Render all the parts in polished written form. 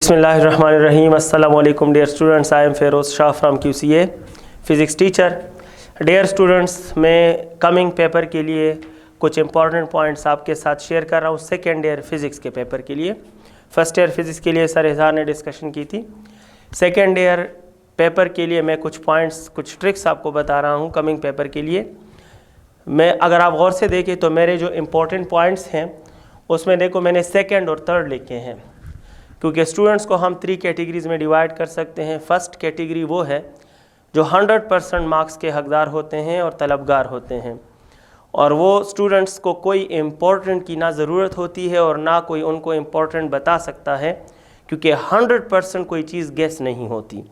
Bismillahirrahmanirrahim. Assalamu alaikum dear students. I am Feroz Shah from QCA physics teacher. Dear students, मैं coming paper के लिए कुछ important points आपके साथ share कर रहा हूँ सेकेंड ईयर फिज़िक्स के पेपर के लिए. फर्स्ट ईयर फिज़िक्स के लिए सर इज़हार ने डिस्कशन की थी. सेकेंड ईयर पेपर के लिए मैं कुछ पॉइंट्स, कुछ ट्रिक्स आपको बता रहा हूँ कमिंग पेपर के लिए. मैं अगर आप गौर से देखें तो मेरे जो इम्पोर्टेंट पॉइंट्स हैं उसमें देखो मैंने सेकेंड और थर्ड लिखे हैं, क्योंकि स्टूडेंट्स को हम 3 कैटेगरीज में डिवाइड कर सकते हैं. फर्स्ट कैटेगरी वो है जो 100% मार्क्स के हकदार होते हैं और तलबगार होते हैं, और वो स्टूडेंट्स को कोई इम्पोर्टेंट की ना ज़रूरत होती है और ना कोई उनको इम्पोर्टेंट बता सकता है, क्योंकि 100% कोई चीज़ गेस नहीं होती,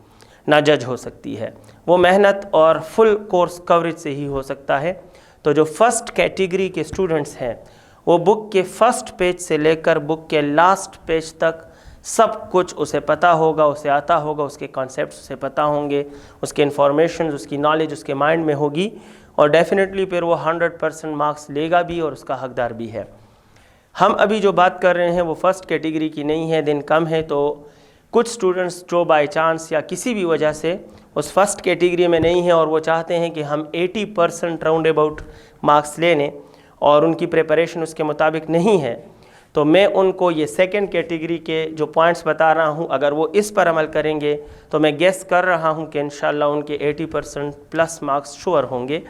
ना जज हो सकती है. वो मेहनत और फुल कोर्स कवरेज से ही हो सकता है. तो जो फर्स्ट कैटेगरी के स्टूडेंट्स हैं वो बुक के फर्स्ट पेज से लेकर बुक के लास्ट पेज तक सब कुछ उसे पता होगा, उसे आता होगा, उसके कॉन्सेप्ट्स उसे पता होंगे, उसके इन्फॉर्मेशन, उसकी नॉलेज उसके माइंड में होगी, और डेफिनेटली फिर वो 100% मार्क्स लेगा भी और उसका हकदार भी है. हम अभी जो बात कर रहे हैं वो फर्स्ट कैटेगरी की नहीं है, दिन कम है, तो कुछ स्टूडेंट्स जो बाई चांस या किसी भी वजह से उस फर्स्ट कैटेगरी में नहीं है और वो चाहते हैं कि हम 80% राउंड अबाउट मार्क्स ले लें और उनकी प्रिपरेशन उसके मुताबिक नहीं है, तो मैं उनको ये सेकंड कैटेगरी के जो पॉइंट्स बता रहा हूँ, अगर वो इस पर अमल करेंगे तो मैं गेस कर रहा हूँ कि इंशाल्लाह उनके 80% प्लस मार्क्स श्योर होंगे.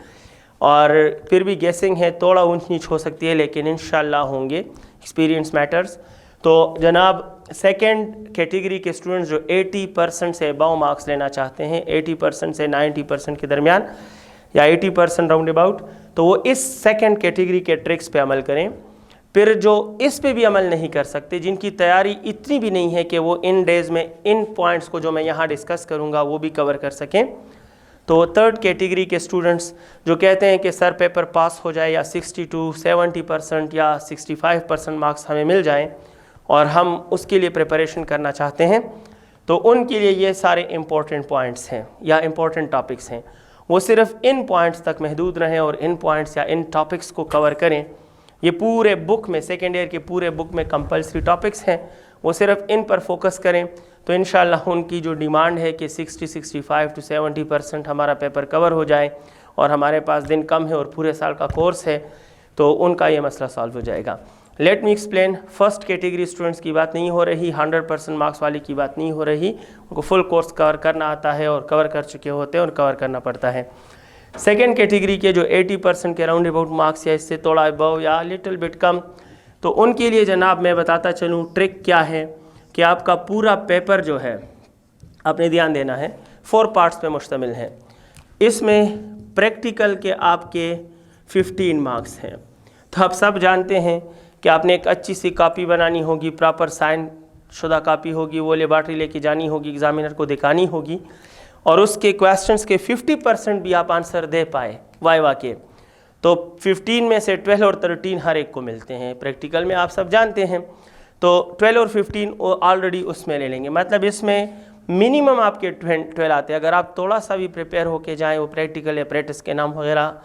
और फिर भी गेसिंग है, थोड़ा ऊंच नीच हो सकती है, लेकिन इंशाल्लाह होंगे. Experience matters. तो जनाब, सेकंड कैटेगरी के स्टूडेंट्स जो 80% से अबव मार्क्स लेना चाहते हैं, 80% से 90% के दरमियान या 80% राउंड अबाउट, तो वो इस सेकंड कैटेगरी के ट्रिक्स पे अमल करें. फिर जो इस पे भी अमल नहीं कर सकते, जिनकी तैयारी इतनी भी नहीं है कि वो इन डेज़ में इन पॉइंट्स को जो मैं यहाँ डिस्कस करूँगा वो भी कवर कर सकें, तो थर्ड कैटेगरी के स्टूडेंट्स जो कहते हैं कि सर पेपर पास हो जाए या 60 to 70% या 65% मार्क्स हमें मिल जाएं और हम उसके लिए प्रिपरेशन करना चाहते हैं, तो उनके लिए ये सारे इम्पोर्टेंट पॉइंट्स हैं या इम्पोर्टेंट टॉपिक्स हैं. वो सिर्फ इन पॉइंट्स तक महदूद रहें और इन पॉइंट्स या इन टॉपिक्स को कवर करें. ये पूरे बुक में, सेकेंड ईयर के पूरे बुक में कंपलसरी टॉपिक्स हैं, वो सिर्फ इन पर फोकस करें, तो इंशाल्लाह उनकी जो डिमांड है कि 65 to 70% हमारा पेपर कवर हो जाए और हमारे पास दिन कम है और पूरे साल का कोर्स है, तो उनका ये मसला सॉल्व हो जाएगा. Let me explain. First category students की बात नहीं हो रही, 100% मार्क्स वाली की बात नहीं हो रही. उनको फुल कोर्स कवर करना आता है और कवर कर चुके होते हैं और कवर करना पड़ता है. सेकेंड कैटेगरी के जो 80% के राउंड अबाउट मार्क्स या इससे थोड़ा अबव या लिटिल बिट कम, तो उनके लिए जनाब मैं बताता चलूँ ट्रिक क्या है कि आपका पूरा पेपर जो है, आपने ध्यान देना है, 4 पार्ट्स पे मुश्तमिल है. इसमें प्रैक्टिकल के आपके 15 मार्क्स हैं. तो आप सब जानते हैं कि आपने एक अच्छी सी कॉपी बनानी होगी, प्रॉपर साइन शुदा कॉपी होगी, वो लेबॉर्ट्री लेके जानी होगी, एग्जामिनर को दिखानी होगी, और उसके क्वेश्चंस के 50% भी आप आंसर दे पाए वाइवा के, तो 15 में से 12 और 13 हर एक को मिलते हैं. प्रैक्टिकल में आप सब जानते हैं, तो 12 और 15 ऑलरेडी उसमें ले लेंगे. मतलब इसमें मिनिमम आपके 12 आते हैं. अगर आप थोड़ा सा भी प्रिपेयर होके जाएं, वो प्रैक्टिकल या प्रैक्टिस के नाम वगैरह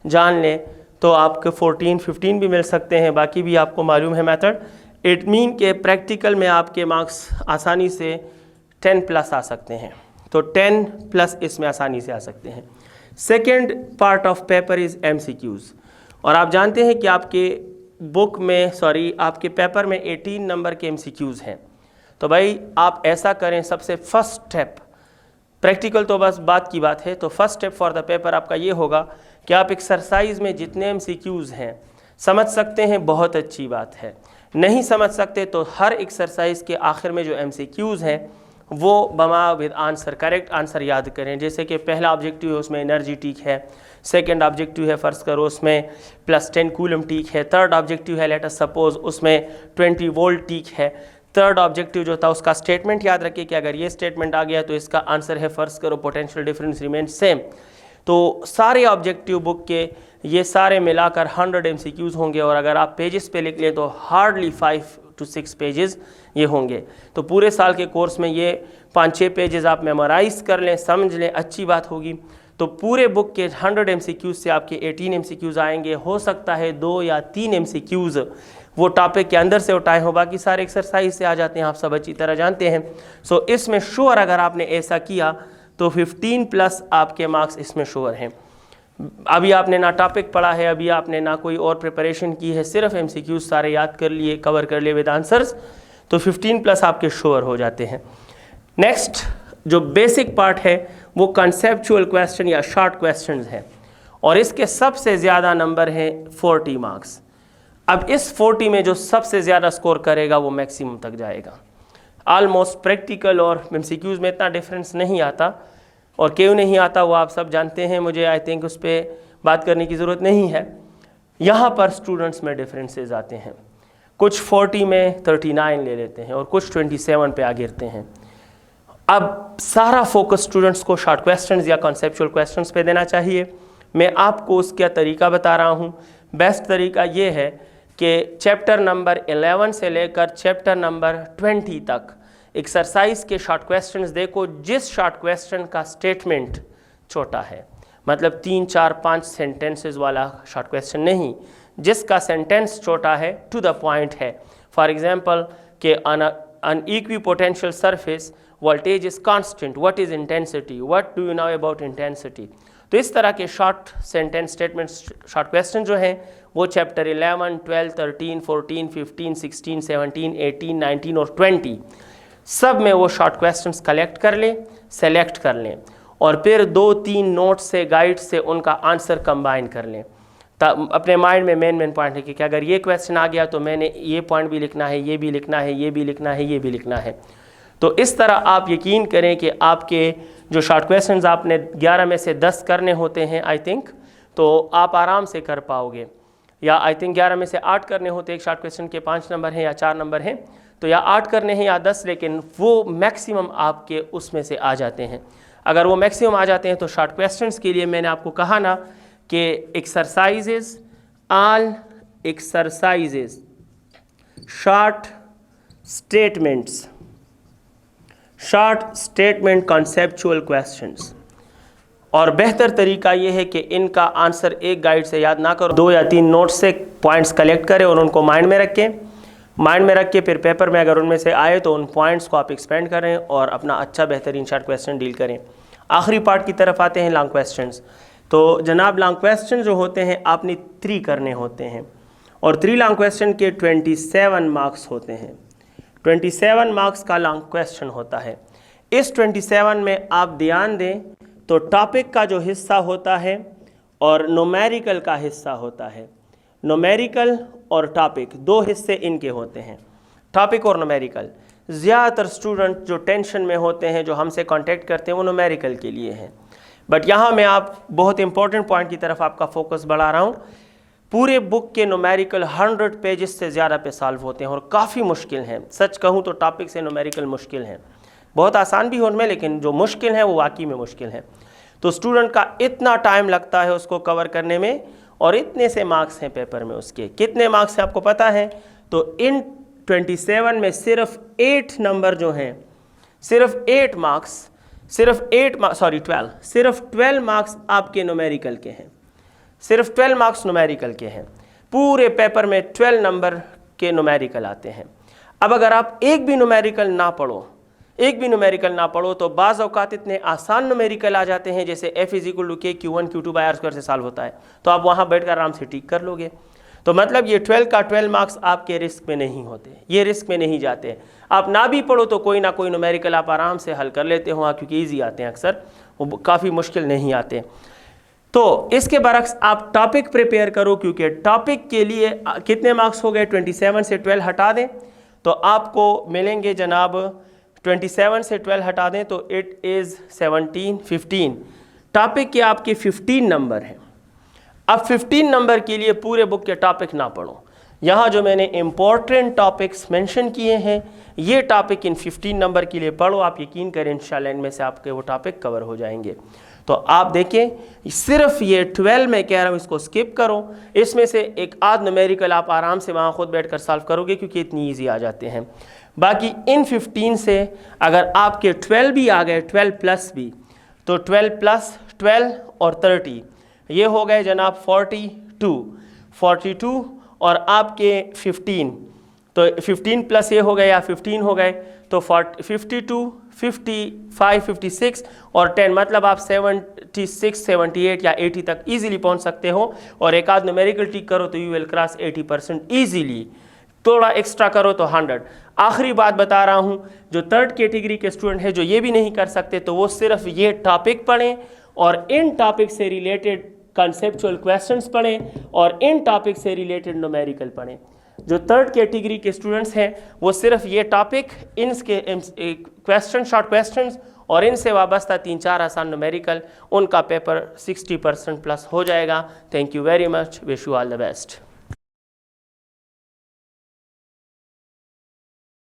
जान लें, तो आपके 14-15 भी मिल सकते हैं. बाकी भी आपको मालूम है मेथड. इट मीन के प्रैक्टिकल में आपके मार्क्स आसानी से 10+ आ सकते हैं, तो 10+ इसमें आसानी से आ सकते हैं. Second part of paper is MCQs, और आप जानते हैं कि आपके बुक में, आपके पेपर में 18 नंबर के MCQs हैं. तो भाई आप ऐसा करें, सबसे फर्स्ट स्टेप, प्रैक्टिकल तो बस बात की बात है, तो first step for the paper आपका ये होगा कि आप एक्सरसाइज में जितने MCQs हैं समझ सकते हैं, बहुत अच्छी बात है. नहीं समझ सकते तो हर एक्सरसाइज के आखिर में जो MCQs हैं वो बमा विद आंसर, करेक्ट आंसर याद करें. जैसे कि पहला ऑब्जेक्टिव है उसमें एनर्जी टीक है, सेकंड ऑब्जेक्टिव है फ़र्ज़ करो उसमें +10 कूलम टीक है, थर्ड ऑब्जेक्टिव है लेट अस सपोज उसमें 20 वोल्ट टीक है. थर्ड ऑब्जेक्टिव जो था उसका स्टेटमेंट याद रखिए कि अगर ये स्टेटमेंट आ गया तो इसका आंसर है फ़र्ज़ करो पोटेंशियल डिफरेंस रिमेन सेम. तो सारे ऑब्जेक्टिव बुक के ये सारे मिलाकर 100 MCQs होंगे, और अगर आप पेजेस पे लिख लें तो हार्डली 5 to 6 पेजेस ये होंगे. तो पूरे साल के कोर्स में ये 5-6 पेजेस आप मेमोराइज़ कर लें, समझ लें, अच्छी बात होगी. तो पूरे बुक के 100 MCQs से आपके 18 MCQs आएंगे. हो सकता है 2 या 3 MCQs वो टॉपिक के अंदर से उठाए हो, बाकी सारे एक्सरसाइज से आ जाते हैं, आप सब अच्छी तरह जानते हैं। सो इसमें श्योर अगर आपने ऐसा किया तो 15+ आपके मार्क्स इसमें श्योर हैं। अभी आपने ना टॉपिक पढ़ा है, अभी आपने ना कोई और प्रिपरेशन की है, सिर्फ MCQs सारे याद कर लिए, कवर कर लिए विद आंसर्स, तो 15+ आपके श्योर हो जाते हैं। नेक्स्ट जो बेसिक पार्ट है वो कंसेप्चुअल क्वेश्चन या शॉर्ट क्वेश्चंस है, और इसके सबसे ज़्यादा नंबर हैं 40 मार्क्स। अब इस 40 में जो सबसे ज़्यादा स्कोर करेगा वो मैक्सिमम तक जाएगा। ऑलमोस्ट प्रैक्टिकल और MCQs में इतना डिफरेंस नहीं आता, और क्यों नहीं आता वो आप सब जानते हैं, मुझे आई थिंक उस पर बात करने की ज़रूरत नहीं है। यहाँ पर स्टूडेंट्स में डिफरेंसेस आते हैं, कुछ 40 में 39 ले लेते हैं और कुछ 27 पे आ गिरते हैं। अब सारा फोकस स्टूडेंट्स को शॉर्ट क्वेश्चंस या कॉन्सेप्चुअल क्वेश्चंस पे देना चाहिए। मैं आपको उसका तरीका बता रहा हूँ। बेस्ट तरीका ये है कि चैप्टर नंबर 11 से लेकर चैप्टर नंबर 20 तक एक्सरसाइज के शॉर्ट क्वेश्चंस देखो। जिस शॉर्ट क्वेश्चन का स्टेटमेंट छोटा है, मतलब 3, 4, 5 सेंटेंसेस वाला शॉर्ट क्वेश्चन नहीं, जिसका सेंटेंस छोटा है, टू द पॉइंट है। फॉर एग्जांपल कि an equipotential surface voltage is constant, what is intensity, what do you know about intensity। तो इस तरह के short sentence statements short question जो हैं वो चैप्टर 11, 12, 13, 14, 15, 16, 17, 18, 19 और 20 सब में वो शॉर्ट क्वेश्चंस कलेक्ट कर लें, सेलेक्ट कर लें, और फिर 2-3 नोट्स से, गाइड से उनका आंसर कंबाइन कर लें। अपने माइंड में मेन पॉइंट है कि अगर ये क्वेश्चन आ गया तो मैंने ये पॉइंट भी लिखना है, ये भी लिखना है, ये भी लिखना है, ये भी लिखना है। तो इस तरह आप यकीन करें कि आपके जो शॉर्ट क्वेश्चंस आपने 11 में से 10 करने होते हैं आई थिंक, तो आप आराम से कर पाओगे। या आई थिंक 11 में से 8 करने होते हैं, एक शॉर्ट क्वेश्चन के 5 नंबर हैं या 4 नंबर हैं, तो या 8 करने हैं या 10, लेकिन वो मैक्सिमम आपके उसमें से आ जाते हैं। अगर वो मैक्सिमम आ जाते हैं तो शॉर्ट क्वेश्चंस के लिए मैंने आपको कहा ना कि exercises, all exercises, short statements, short statement conceptual questions. और बेहतर तरीका ये है कि इनका आंसर एक गाइड से याद ना करो, 2 या 3 नोट्स से पॉइंट्स कलेक्ट करें और उनको माइंड में रखें। माइंड में रख के फिर पेपर में अगर उनमें से आए तो उन पॉइंट्स को आप एक्सपेंड करें और अपना अच्छा बेहतरीन शॉर्ट क्वेश्चन डील करें। आखिरी पार्ट की तरफ आते हैं, लॉन्ग क्वेश्चंस। तो जनाब लॉन्ग क्वेश्चन जो होते हैं आपने 3 करने होते हैं, और 3 लॉन्ग क्वेश्चन के 27 मार्क्स होते हैं। 27 मार्क्स का लॉन्ग क्वेश्चन होता है। इस 27 में आप ध्यान दें तो टॉपिक का जो हिस्सा होता है और न्यूमेरिकल का हिस्सा होता है। न्यूमेरिकल और टॉपिक 2 हिस्से इनके होते हैं, टॉपिक और न्यूमेरिकल। ज़्यादातर स्टूडेंट जो टेंशन में होते हैं, जो हमसे कांटेक्ट करते हैं, वो न्यूमेरिकल के लिए हैं। बट यहाँ मैं आप बहुत इंपॉर्टेंट पॉइंट की तरफ आपका फोकस बढ़ा रहा हूँ। पूरे बुक के न्यूमेरिकल 100 पेजेस से ज़्यादा पे सॉल्व होते हैं और काफ़ी मुश्किल हैं। सच कहूँ तो टॉपिक से न्यूमेरिकल मुश्किल हैं, बहुत आसान भी हो उनमें, लेकिन जो मुश्किल है वो वाकई में मुश्किल है। तो स्टूडेंट का इतना टाइम लगता है उसको कवर करने में, और इतने से मार्क्स हैं पेपर में। उसके कितने मार्क्स हैं आपको पता है? तो इन 27 में सिर्फ 8 नंबर जो हैं, सिर्फ 8 मार्क्स, सिर्फ 12 मार्क्स आपके न्यूमेरिकल के हैं। सिर्फ 12 मार्क्स न्यूमेरिकल के हैं। पूरे पेपर में 12 नंबर के न्यूमेरिकल आते हैं। अब अगर आप एक भी न्यूमेरिकल ना पढ़ो तो बाज़ औक़ात इतने आसान न्यूमेरिकल आ जाते हैं, जैसे f = k q1 q2 / r² से सॉल्व होता है, तो आप वहाँ बैठकर आराम से टिक कर लोगे। तो मतलब ये 12 का 12 मार्क्स आपके रिस्क में नहीं होते, ये रिस्क में नहीं जाते। आप ना भी पढ़ो तो कोई ना कोई न्यूमेरिकल आप आराम से हल कर लेते हो, क्योंकि ईजी आते हैं, अक्सर वो काफ़ी मुश्किल नहीं आते। तो इसके बरक्स आप टॉपिक प्रिपेयर करो, क्योंकि टॉपिक के लिए कितने मार्क्स हो गए? 27 से 12 हटा दें तो आपको मिलेंगे जनाब, 27 से 12 हटा दें तो इट इज़ 17, 15। टॉपिक के आपके 15 नंबर हैं। अब 15 नंबर के लिए पूरे बुक के टॉपिक ना पढ़ो। यहाँ जो मैंने इम्पोर्टेंट टॉपिक्स मेंशन किए हैं, ये टॉपिक इन 15 नंबर के लिए पढ़ो। आप यकीन करें इंशाल्लाह इनमें से आपके वो टॉपिक कवर हो जाएंगे। तो आप देखें, सिर्फ ये 12 में कह रहा हूँ, इसको स्किप करो। इसमें से एक आध न्यूमेरिकल आप आराम से वहाँ खुद बैठकर सॉल्व करोगे, क्योंकि इतनी ईजी आ जाते हैं। बाकी इन 15 से अगर आपके 12 भी आ गए, 12 प्लस भी, तो 12 प्लस 12 और 30 ये हो गए जनाब 42। और आपके 15, तो 15 प्लस ये हो गए या 15 हो गए तो 52, 55, 56 और 10, मतलब आप 76, 78 या 80 तक इजीली पहुंच सकते हो। और एक आध न्यूमेरिकल टिक करो तो यू विल क्रॉस 80% ईजीली, थोड़ा एक्स्ट्रा करो तो 100। आखिरी बात बता रहा हूं, जो थर्ड कैटेगरी के स्टूडेंट है जो ये भी नहीं कर सकते तो वो सिर्फ ये टॉपिक पढ़ें और इन टॉपिक से रिलेटेड कंसेप्चुअल क्वेश्चंस पढ़ें और इन टॉपिक से रिलेटेड न्यूमेरिकल पढ़ें। जो थर्ड कैटेगरी के स्टूडेंट्स हैं वो सिर्फ ये टॉपिक, इनके क्वेश्चन, शॉर्ट क्वेश्चंस और इनसे वाबस्ता 3-4 आसान न्यूमेरिकल, उनका पेपर 60% प्लस हो जाएगा। Thank you very much, wish you all the best.